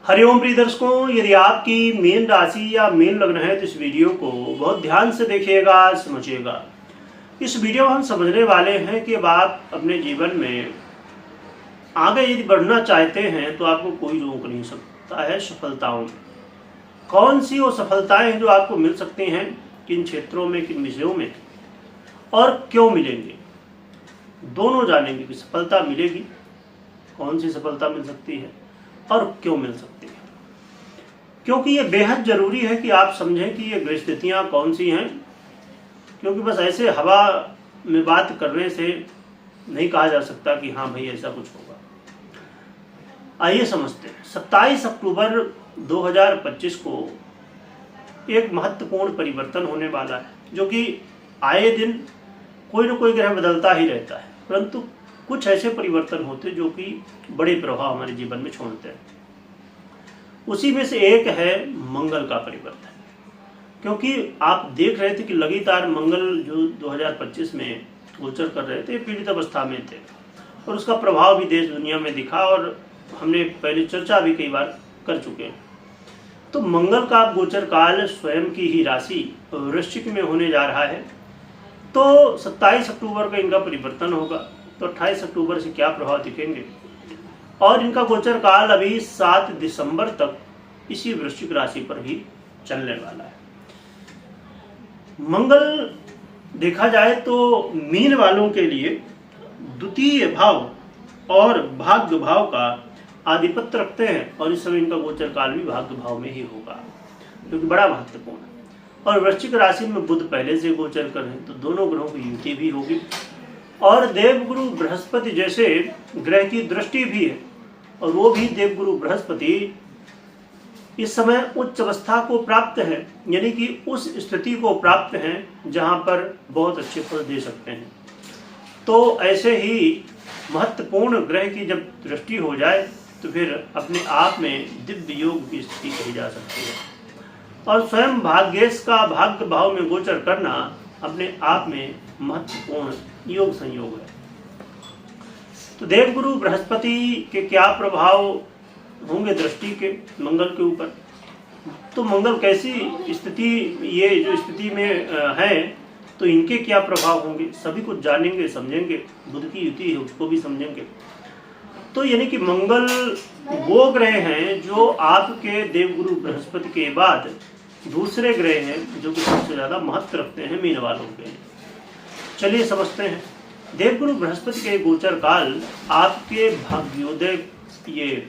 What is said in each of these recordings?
हरिओम प्रिय दर्शकों, यदि आपकी मीन राशि या मीन लग्न है तो इस वीडियो को बहुत ध्यान से देखिएगा, समझिएगा। इस वीडियो में हम समझने वाले हैं कि अब आप अपने जीवन में आगे यदि बढ़ना चाहते हैं तो आपको कोई रोक नहीं सकता है सफलताओं में। कौन सी वो सफलताएं हैं जो आपको मिल सकती हैं, किन क्षेत्रों में, किन विषयों में और क्यों मिलेंगे, दोनों जानेंगे कि सफलता मिलेगी, कौन सी सफलता मिल सकती है और क्यों मिल सकती है। क्योंकि ये बेहद जरूरी है कि आप समझें कि ये परिस्थितियां कौन सी हैं, क्योंकि बस ऐसे हवा में बात करने से नहीं कहा जा सकता कि हाँ भाई ऐसा कुछ होगा। आइए समझते हैं। 27 अक्टूबर 2025 को एक महत्वपूर्ण परिवर्तन होने वाला है, जो कि आए दिन कोई न कोई ग्रह बदलता ही रहता है, परंतु कुछ ऐसे परिवर्तन होते जो कि बड़े प्रभाव हमारे जीवन में छोड़ते हैं। उसी में से एक है मंगल का परिवर्तन। क्योंकि आप देख रहे थे कि लगातार मंगल जो 2025 में गोचर कर रहे थे, पीड़ित अवस्था में थे और उसका प्रभाव भी देश दुनिया में दिखा और हमने पहले चर्चा भी कई बार कर चुके हैं। तो मंगल का गोचर काल स्वयं की ही राशि वृश्चिक में होने जा रहा है। तो 27 अक्टूबर का इनका परिवर्तन होगा। तो 28 अक्टूबर से क्या प्रभाव दिखेंगे, और इनका गोचर काल अभी 7 दिसंबर तक इसी वृश्चिक राशि पर ही चलने वाला है। मंगल देखा जाए तो मीन वालों के लिए द्वितीय भाव और भाग्य भाव का आधिपत्य रखते हैं, और इस समय इनका गोचर काल भी भाग्य भाव में ही होगा, जो कि बड़ा महत्वपूर्ण है। और वृश्चिक राशि में बुध पहले से गोचर कर हैं, तो दोनों ग्रहों की युति भी होगी और देवगुरु बृहस्पति जैसे ग्रह की दृष्टि भी है, और वो भी देवगुरु बृहस्पति इस समय उच्च अवस्था को प्राप्त है, यानी कि उस स्थिति को प्राप्त हैं जहां पर बहुत अच्छे फल दे सकते हैं। तो ऐसे ही महत्वपूर्ण ग्रह की जब दृष्टि हो जाए तो फिर अपने आप में दिव्य योग की स्थिति कही जा सकती है। और स्वयं भाग्येश का भाग्य भाव में गोचर करना अपने आप में महत्वपूर्ण योग संयोग है। तो देवगुरु बृहस्पति के क्या प्रभाव होंगे दृष्टि के मंगल के ऊपर। तो मंगल कैसी स्थिति, ये जो स्थिति में है, तो इनके क्या प्रभाव होंगे, सभी कुछ जानेंगे, समझेंगे। बुध की युति है उसको भी समझेंगे। तो यानी कि मंगल वो ग्रह हैं जो आपके देवगुरु बृहस्पति के बाद दूसरे ग्रह हैं जो कि सबसे ज्यादा महत्व रखते हैं मीन वालों के। चलिए समझते हैं। देवगुरु बृहस्पति के गोचर काल आपके भाग्योदय, ये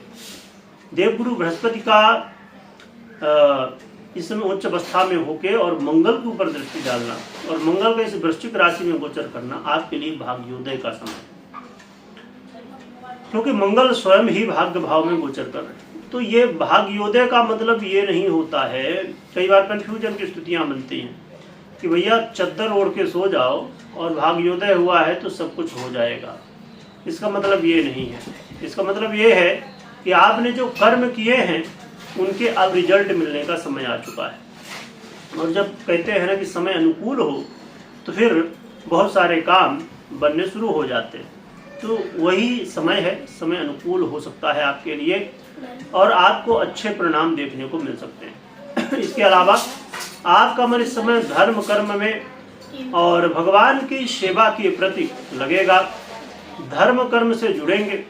देवगुरु बृहस्पति का इस समय उच्च अवस्था में होके और मंगल के ऊपर दृष्टि डालना और मंगल का इस वृश्चिक राशि में गोचर करना आपके लिए भाग्योदय का समय है, क्योंकि मंगल स्वयं ही भाग्य भाव में गोचर कर रहे हैं। तो ये भाग्योदय का मतलब ये नहीं होता है, कई बार कंफ्यूजन की स्थितियां बनती हैं कि भैया चद्दर ओढ़ के सो जाओ और भाग्योदय हुआ है तो सब कुछ हो जाएगा। इसका मतलब ये नहीं है। इसका मतलब ये है कि आपने जो कर्म किए हैं उनके अब रिजल्ट मिलने का समय आ चुका है। और जब कहते हैं ना कि समय अनुकूल हो तो फिर बहुत सारे काम बनने शुरू हो जाते हैं। तो वही समय है, समय अनुकूल हो सकता है आपके लिए और आपको अच्छे परिणाम देखने को मिल सकते हैं। इसके अलावा आपका मन इस समय धर्म कर्म में और भगवान की सेवा के प्रति लगेगा। धर्म कर्म से जुड़ेंगे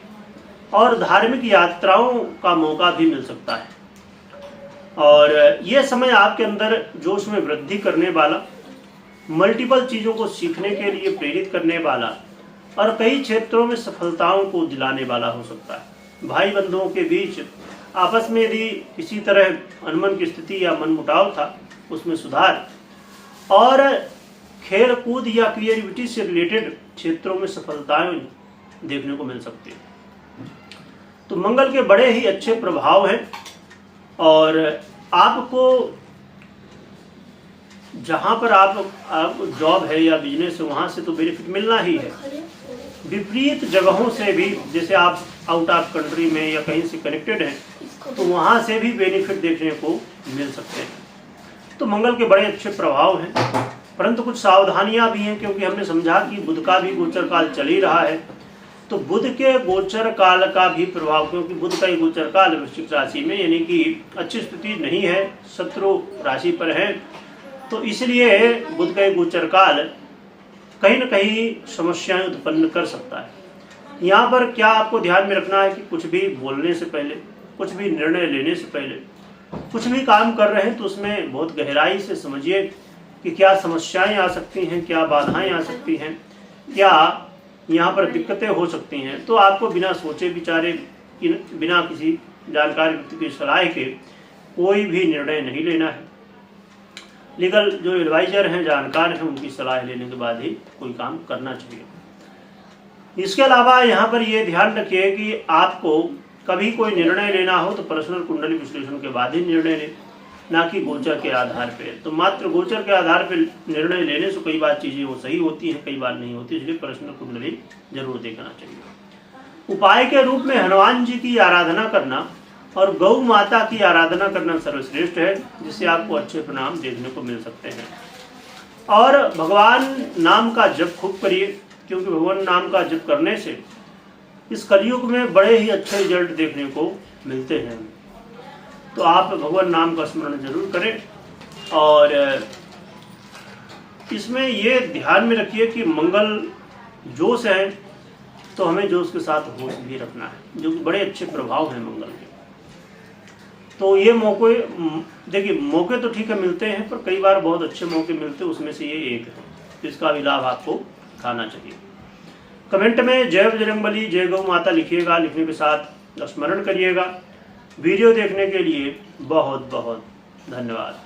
और धार्मिक यात्राओं का मौका भी मिल सकता है। और यह समय आपके अंदर जोश में वृद्धि करने वाला, मल्टीपल चीज़ों को सीखने के लिए प्रेरित करने वाला और कई क्षेत्रों में सफलताओं को दिलाने वाला हो सकता है। भाई बंधुओं के बीच आपस में यदि किसी तरह अनमन की स्थिति या मनमुटाव था, उसमें सुधार, और खेल कूद या क्रिएटिविटी से रिलेटेड क्षेत्रों में सफलताएं देखने को मिल सकती है। तो मंगल के बड़े ही अच्छे प्रभाव हैं और आपको जहां पर आप जॉब है या बिजनेस है वहां से तो बेनिफिट मिलना ही है। विपरीत जगहों से भी, जैसे आप आउट ऑफ कंट्री में या कहीं से कनेक्टेड हैं, तो वहां से भी बेनिफिट देखने को मिल सकते हैं। तो मंगल के बड़े अच्छे प्रभाव हैं, परंतु कुछ सावधानियां भी हैं, क्योंकि हमने समझा कि बुध का भी गोचर काल चल ही रहा है। तो बुध के गोचर काल का भी प्रभाव, क्योंकि बुध का ही गोचर काल वृश्चिक राशि में यानी कि अच्छी स्थिति नहीं है, शत्रु राशि पर है, तो इसलिए बुध का ही गोचर काल कहीं न कहीं समस्याएं उत्पन्न कर सकता है। यहाँ पर क्या आपको ध्यान में रखना है कि कुछ भी बोलने से पहले, कुछ भी निर्णय लेने से पहले, कुछ भी काम कर रहे हैं तो उसमें बहुत गहराई से समझिए कि क्या समस्याएं आ सकती हैं, क्या बाधाएं आ सकती हैं, क्या यहाँ पर दिक्कतें हो सकती हैं। तो आपको बिना सोचे विचारे, बिना किसी जानकार व्यक्ति की सलाह के कोई भी निर्णय नहीं लेना है। लीगल जो एडवाइजर हैं, जानकार हैं, उनकी सलाह लेने के बाद ही कोई काम करना चाहिए। इसके अलावा यहाँ पर ये ध्यान रखिए कि आपको कभी कोई निर्णय लेना हो तो पर्सनल कुंडली विश्लेषण के बाद ही निर्णय लें, ना कि गोचर के आधार पे। तो मात्र गोचर के आधार पे निर्णय लेने से कई बार चीज़ें वो सही होती हैं, कई बार नहीं होती, इसलिए पर्सनल कुंडली जरूर देखना चाहिए। उपाय के रूप में हनुमान जी की आराधना करना और गौ माता की आराधना करना सर्वश्रेष्ठ है, जिससे आपको अच्छे परिणाम देखने को मिल सकते हैं। और भगवान नाम का जप खूब करिए, क्योंकि भगवान नाम का जप करने से इस कलयुग में बड़े ही अच्छे रिजल्ट देखने को मिलते हैं। तो आप भगवान नाम का स्मरण जरूर करें। और इसमें ये ध्यान में रखिए कि मंगल जोश है तो हमें जोश के साथ होश भी रखना है, जो कि बड़े अच्छे प्रभाव हैं मंगल के। तो ये मौके, देखिए मौके तो ठीक है मिलते हैं, पर कई बार बहुत अच्छे मौके मिलते हैं, उसमें से ये एक है, तो इसका भी लाभ आपको उठाना चाहिए। कमेंट में जय बजरंगबली, जय गौ माता लिखिएगा, लिखने के साथ स्मरण करिएगा। वीडियो देखने के लिए बहुत बहुत धन्यवाद।